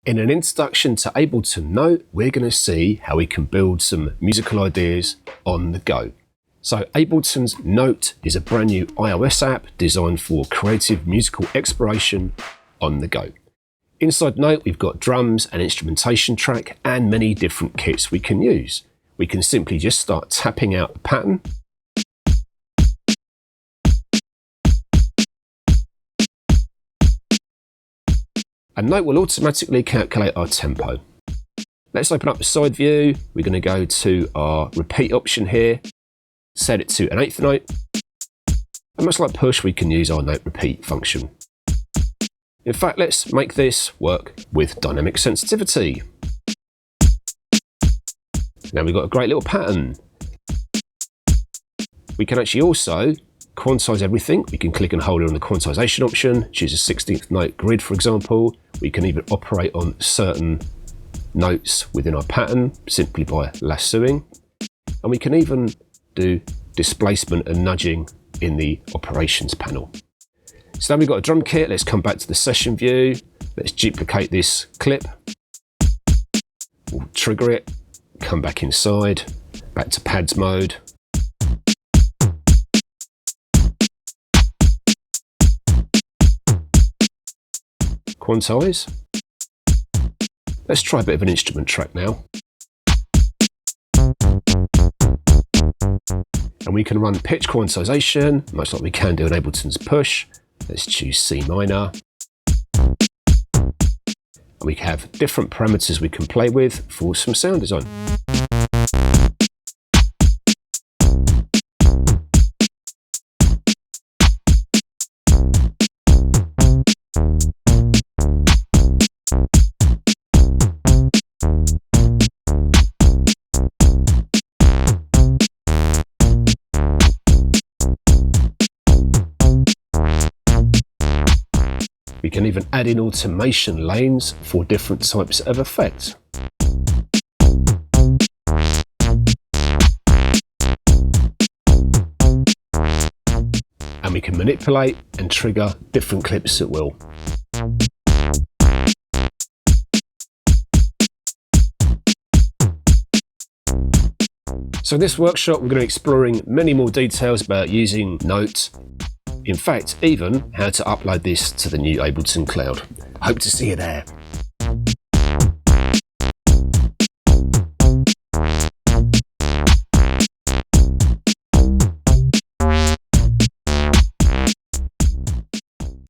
In an introduction to Ableton Note, we're going to see how we can build some musical ideas on the go. So Ableton's Note is a brand new iOS app designed for creative musical exploration on the go. Inside Note, we've got drums, an instrumentation track, and many different kits we can use. We can simply just start tapping out a pattern. And Note will automatically calculate our tempo. Let's open up the side view. We're going to go to our repeat option here, set it to an eighth note. And much like push, we can use our note repeat function. In fact, let's make this work with dynamic sensitivity. Now we've got a great little pattern. We can actually also quantize everything. We can click and hold on the quantization option, choose a 16th note grid, for example. We can even operate on certain notes within our pattern simply by lassoing. And we can even do displacement and nudging in the operations panel. So now we've got a drum kit. Let's come back to the session view. Let's duplicate this clip. We'll trigger it, come back inside, back to pads mode. Quantize. Let's try a bit of an instrument track now. And we can run pitch quantization, much like we can do in Ableton's push. Let's choose C minor. And we have different parameters we can play with for some sound design. We can even add in automation lanes for different types of effects. And we can manipulate and trigger different clips at will. So in this workshop, we're going to be exploring many more details about using Note. In fact, even how to upload this to the new Ableton Cloud. Hope to see you there.